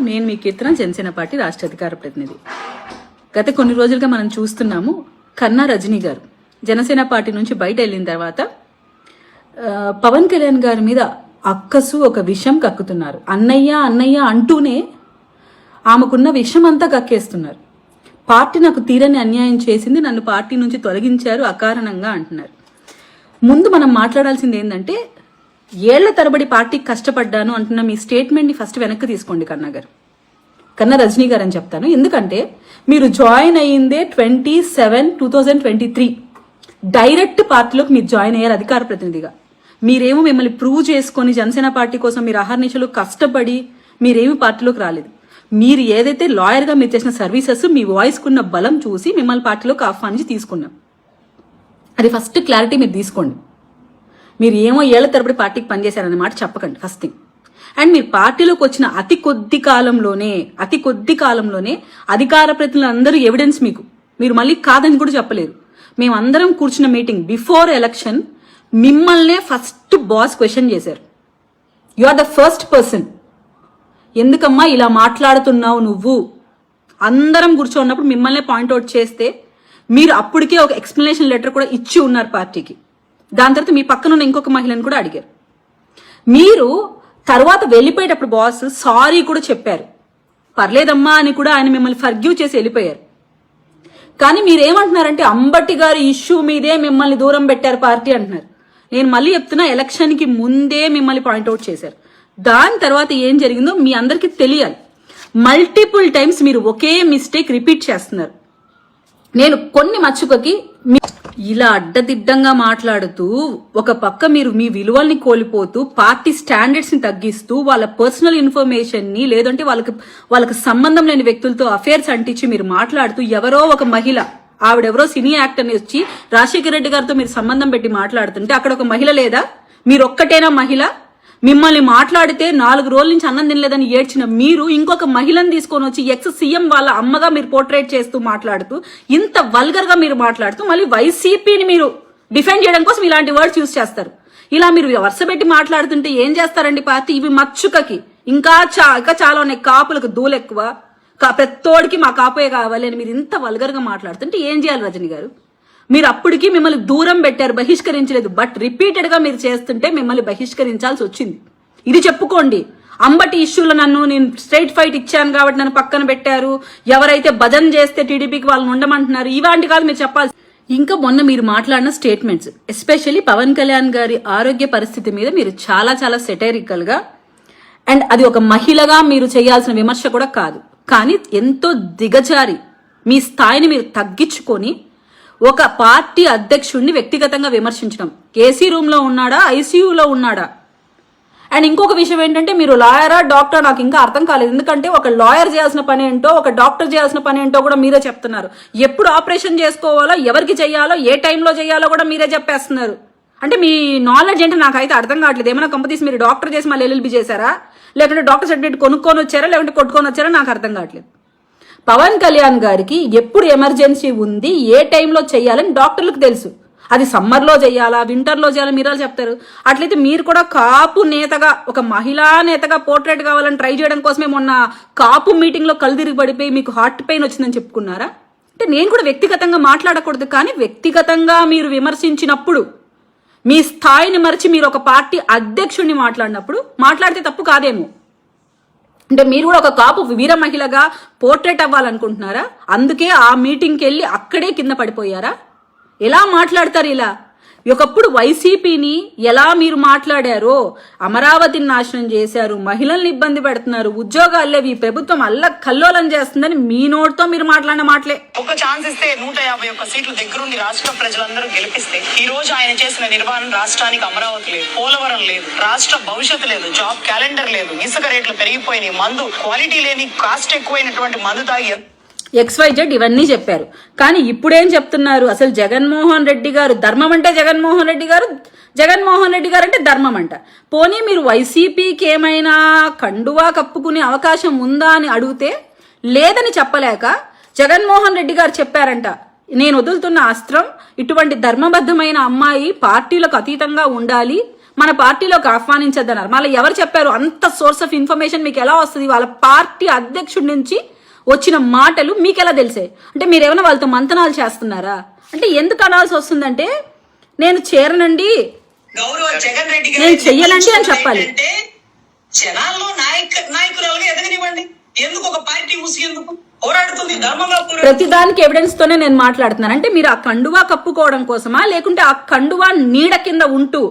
నేను మీ కీర్తన జనసేన పార్టీ రాష్ట్ర అధికార ప్రతినిధి. గత కొన్ని రోజులుగా మనం చూస్తున్నాము, కన్నా రజనీ గారు జనసేన పార్టీ నుంచి బయట వెళ్ళిన తర్వాత పవన్ కళ్యాణ్ గారి మీద అక్కసు ఒక విషం కక్కుతున్నారు. అన్నయ్య అన్నయ్య అంటూనే ఆమెకున్న విషం అంతా కక్కేస్తున్నారు. పార్టీ నాకు తీరని అన్యాయం చేసింది, నన్ను పార్టీ నుంచి తొలగించారు అకారణంగా అంటున్నారు. ముందు మనం మాట్లాడాల్సింది ఏంటంటే, ఏళ్ల తరబడి పార్టీకి కష్టపడ్డాను అంటున్న మీ స్టేట్మెంట్ని ఫస్ట్ వెనక్కి తీసుకోండి కన్నా గారు, కన్నా రజనీ గారు అని చెప్తాను. ఎందుకంటే మీరు జాయిన్ అయ్యిందే 27/2023 డైరెక్ట్ పార్టీలోకి మీరు జాయిన్ అయ్యారు అధికార ప్రతినిధిగా. మీరేమో మిమ్మల్ని ప్రూవ్ చేసుకొని జనసేన పార్టీ కోసం మీరు అహర్నిశలు కష్టపడి మీరేమి పార్టీలోకి రాలేదు. మీరు ఏదైతే లాయర్గా మీరు చేసిన సర్వీసెస్, మీ వాయిస్కున్న బలం చూసి మిమ్మల్ని పార్టీలోకి ఆహ్వానించి తీసుకున్నాం. అది ఫస్ట్ క్లారిటీ మీరు తీసుకోండి. మీరు ఏమో ఏళ్ల తరబడి పార్టీకి పనిచేశారన్నమాట చెప్పకండి ఫస్ట్ థింగ్. అండ్ మీరు పార్టీలోకి వచ్చిన అతి కొద్ది కాలంలోనే అధికార ప్రతినిధులు అందరూ ఎవిడెన్స్ మీరు మళ్ళీ కాదని కూడా చెప్పలేరు. మేమందరం కూర్చున్న మీటింగ్ బిఫోర్ ఎలక్షన్ మిమ్మల్నే ఫస్ట్ బాస్ క్వశ్చన్ చేశారు. You are the first person, ఎందుకమ్మా ఇలా మాట్లాడుతున్నావు నువ్వు, అందరం కూర్చోన్నప్పుడు మిమ్మల్నే పాయింట్అవుట్ చేస్తే మీరు అప్పటికే ఒక ఎక్స్ప్లెనేషన్ లెటర్ కూడా ఇచ్చి ఉన్నారు పార్టీకి. దాని తర్వాత మీ పక్కన ఉన్న ఇంకొక మహిళను కూడా అడిగారు. మీరు తర్వాత వెళ్ళిపోయేటప్పుడు బాస్ సారీ కూడా చెప్పారు, పర్లేదమ్మా అని కూడా ఆయన మిమ్మల్ని ఫర్గ్యూ చేసి వెళ్ళిపోయారు. కానీ మీరేమంటున్నారంటే అంబటి గారి ఇష్యూ మీదే మిమ్మల్ని దూరం పెట్టారు పార్టీ అంటున్నారు. నేను మళ్ళీ చెప్తున్నా, ఎలక్షన్కి ముందే మిమ్మల్ని పాయింట్అవుట్ చేశారు. దాని తర్వాత ఏం జరిగిందో మీ అందరికీ తెలియాలి. మల్టిపుల్ టైమ్స్ మీరు ఒకే మిస్టేక్ రిపీట్ చేస్తున్నారు. నేను కొన్ని మచ్చుకకి ఇలా అడ్డదిడ్డంగా మాట్లాడుతూ ఒక పక్క మీరు మీ విలువల్ని కోల్పోతూ పార్టీ స్టాండర్డ్స్ ని తగ్గిస్తూ వాళ్ళ పర్సనల్ ఇన్ఫర్మేషన్ ని లేదంటే వాళ్ళకి సంబంధం లేని వ్యక్తులతో అఫేర్స్ అంటించి మీరు మాట్లాడుతూ, ఎవరో ఒక మహిళ, ఆవిడెవరో సినీ యాక్టర్ ని వచ్చి రాజశేఖర రెడ్డి గారితో మీరు సంబంధం పెట్టి మాట్లాడుతుంటే అక్కడ ఒక మహిళ లేదా? మీరు ఒక్కటేనా మహిళ? మిమ్మల్ని మాట్లాడితే 4 రోజుల నుంచి అన్నం తినలేదని ఏడ్చిన మీరు ఇంకొక మహిళను తీసుకొని వచ్చి ఎక్స్ సీఎం వాళ్ళ అమ్మగా మీరు పోర్ట్రేట్ చేస్తూ మాట్లాడుతూ, ఇంత వల్గర్ గా మీరు మాట్లాడుతూ మళ్ళీ వైసీపీని మీరు డిఫెండ్ చేయడం కోసం ఇలాంటి వర్డ్స్ యూజ్ చేస్తారు. ఇలా మీరు వరుసపెట్టి మాట్లాడుతుంటే ఏం చేస్తారండి పార్టీ? ఇవి మచ్చుకకి ఇంకా చాలా ఉన్నాయి. కాపులకు దూలెక్కువ, ప్రతోడికి మా కాపుయే కావాలి అని మీరు ఇంత వల్గర్ గా మాట్లాడుతుంటే ఏం చేయాలి రజనీ గారు? మీరు అప్పటికి మిమ్మల్ని దూరం పెట్టారు, బహిష్కరించలేదు. బట్ రిపీటెడ్ గా మీరు చేస్తుంటే మిమ్మల్ని బహిష్కరించాల్సి వచ్చింది. ఇది చెప్పుకోండి. అంబటి ఇష్యూలో నేను స్ట్రైట్ ఫైట్ ఇచ్చాను కాబట్టి నన్ను పక్కన పెట్టారు, ఎవరైతే భజన చేస్తే టీడీపీకి వాళ్ళని ఉండమంటున్నారు, ఇలాంటి కాదు మీరు చెప్పాల్సి. ఇంకా మొన్న మీరు మాట్లాడిన స్టేట్మెంట్స్, ఎస్పెషల్లీ పవన్ కళ్యాణ్ గారి ఆరోగ్య పరిస్థితి మీద మీరు చాలా సెటైరికల్ గా, అండ్ అది ఒక మహిళగా మీరు చేయాల్సిన విమర్శ కూడా కాదు, కానీ ఎంతో దిగజారి మీ స్థాయిని మీరు తగ్గించుకొని ఒక పార్టీ అధ్యక్షుడిని వ్యక్తిగతంగా విమర్శించడం. ఏసీ రూమ్ లో ఉన్నాడా, ఐసీయూలో ఉన్నాడా? అండ్ ఇంకొక విషయం ఏంటంటే, మీరు లాయరా డాక్టర్ నాకు ఇంకా అర్థం కాలేదు. ఎందుకంటే ఒక లాయర్ చేయాల్సిన పని ఏంటో, ఒక డాక్టర్ చేయాల్సిన పని ఏంటో కూడా మీరే చెప్తున్నారు. ఎప్పుడు ఆపరేషన్ చేసుకోవాలో, ఎవరికి చేయాలో, ఏ టైంలో చేయాలో కూడా మీరే చెప్పేస్తున్నారు. అంటే మీ నాలెడ్జ్ ఏంటో నాకైతే అర్థం కావట్లేదు. ఏమైనా కంపెనీస్ మీరు డాక్టర్ చేసి మళ్ళీ ఎల్ఎల్బి చేశారా, లేకుంటే డాక్టర్ సర్టిఫికేట్ కొనుక్కొని వచ్చారా, లేకుంటే కొట్టుకొని వచ్చారా, నాకు అర్థం కావట్లేదు. పవన్ కళ్యాణ్ గారికి ఎప్పుడు ఎమర్జెన్సీ ఉంది, ఏ టైంలో చేయాలని డాక్టర్లకు తెలుసు. అది సమ్మర్లో చేయాలా, వింటర్లో చేయాలా మీరు చెప్తారు. అట్లయితే మీరు కూడా కాపు నేతగా, ఒక మహిళా నేతగా పోర్ట్రేట్ కావాలని ట్రై చేయడం కోసమే మొన్న కాపు మీటింగ్ లో కళ్ళు తిరిగి పడిపోయి మీకు హార్ట్ పెయిన్ వచ్చిందని చెప్పుకున్నారా? అంటే నేను కూడా వ్యక్తిగతంగా మాట్లాడకూడదు, కానీ వ్యక్తిగతంగా మీరు విమర్శించినప్పుడు, మీ స్థాయిని మరిచి మీరు ఒక పార్టీ అధ్యక్షుడిని మాట్లాడితే తప్పు కాదేమో. అంటే మీరు కూడా ఒక కాపు వీర మహిళగా పోర్ట్రేట్ అవ్వాలనుకుంటున్నారా? అందుకే ఆ మీటింగ్కి వెళ్ళి అక్కడే కింద పడిపోయారా? ఎలా మాట్లాడతారు ఇలా? ఒకప్పుడు వైసీపీని ఎలా మీరు మాట్లాడారో, అమరావతిని నాశనం చేశారు, మహిళల్ని ఇబ్బంది పెడుతున్నారు, ఉద్యోగాలు లేవు, ఈ ప్రభుత్వం కల్లోలం చేస్తుందని మీ నోటితో మీరు మాట్లాడిన మాటలే. ఒక ఛాన్స్ ఇస్తే 151 సీట్లు దగ్గరుండి రాష్ట్ర ప్రజలందరూ గెలిపిస్తే ఈ రోజు ఆయన చేసిన నిర్మాణం, రాష్ట్రానికి అమరావతి లేదు, పోలవరం లేదు, రాష్ట్ర భవిష్యత్తు లేదు, జాబ్ క్యాలెండర్ లేదు, ఇసుక రేట్లు పెరిగిపోయినాయి, మందు క్వాలిటీ లేని, కాస్ట్ ఎక్కువైనటువంటి మందు తాగి XYZ ఇవన్నీ చెప్పారు. కానీ ఇప్పుడేం చెప్తున్నారు? అసలు జగన్మోహన్ రెడ్డి గారు ధర్మం అంటే జగన్మోహన్ రెడ్డి గారు అంటే ధర్మం అంట. పోనీ మీరు వైసీపీకి ఏమైనా కండువా కప్పుకునే అవకాశం ఉందా అని అడిగితే లేదని చెప్పలేక జగన్మోహన్ రెడ్డి గారు చెప్పారంట, నేను వదులుతున్న అస్త్రం ఇటువంటి ధర్మబద్ధమైన అమ్మాయి పార్టీలకు అతీతంగా ఉండాలి, మన పార్టీలోకి ఆహ్వానించద్దన్నారు. మళ్ళీ ఎవరు చెప్పారు? అంత సోర్స్ ఆఫ్ ఇన్ఫర్మేషన్ మీకు ఎలా వస్తుంది? వాళ్ళ పార్టీ అధ్యక్షుడి నుంచి వచ్చిన మాటలు మీకు ఎలా తెలిసాయి? అంటే మీరు ఏమైనా వాళ్ళతో మంతనాలు చేస్తున్నారా? అంటే ఎందుకు అనాల్సి వస్తుందంటే నేను చేరనండి, గౌరవ జగన్ రెడ్డి గారు నేను చెయ్యనండి అని చెప్పాలి. అంటే జనాల్లో నాయకురాలుగా ఎదగనివ్వండి. ఎందుకు ఒక పార్టీ ముసిగేందుకు పోరాడుతుంది? ధర్మంగా ప్రతిదానికి ఎవిడెన్స్ తోనే నేను మాట్లాడుతున్నాను. అంటే మీరు ఆ కండువా కప్పుకోవడం కోసమా, లేకుంటే ఆ కండువా నీడ కింద ఉంటూ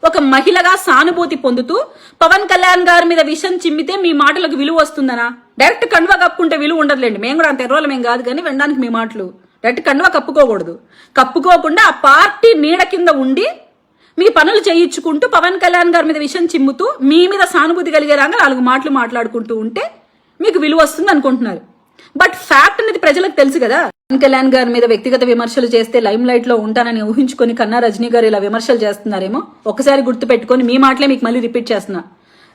ఒక మహిళగా సానుభూతి పొందుతూ పవన్ కళ్యాణ్ గారి మీద విషం చిమ్మితే మీ మాటలకు విలువ వస్తుందనా? డైరెక్ట్ కండువా కప్పుకుంటే విలువ ఉండదులేండి, మేము కూడా అంత ఎర్రోళ్ళమేం కాదు, కానీ వినడానికి మీ మాటలు డైరెక్ట్ కండువా కప్పుకోకూడదు. కప్పుకోకుండా ఆ పార్టీ నీడ కింద ఉండి మీ పనులు చేయించుకుంటూ పవన్ కళ్యాణ్ గారి మీద విషయం చిమ్ముతూ మీ మీద సానుభూతి కలిగేలాగా 4 మాటలు మాట్లాడుకుంటూ ఉంటే మీకు విలువ వస్తుంది అనుకుంటున్నారు. బట్ ఫ్యాక్ట్ అనేది ప్రజలకు తెలుసు కదా. పవన్ కళ్యాణ్ గారి మీద వ్యక్తిగత విమర్శలు చేస్తే లైమ్ లైట్ లో ఉంటానని ఊహించుకొని కన్నా రజనీ గారు ఇలా విమర్శలు చేస్తున్నారేమో ఒకసారి గుర్తు పెట్టుకొని మీ మాటలే మీకు మళ్ళీ రిపీట్ చేస్తున్నా.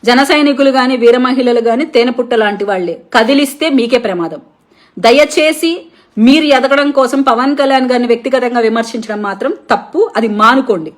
జన సైనికులు గాని వీర మహిళలు గాని తేనెపుట్ట లాంటి వాళ్లే, కదిలిస్తే మీకే ప్రమాదం. దయచేసి మీరు ఎదగడం కోసం పవన్ కళ్యాణ్ గారిని వ్యక్తిగతంగా విమర్శించడం మాత్రం తప్పు, అది మానుకోండి.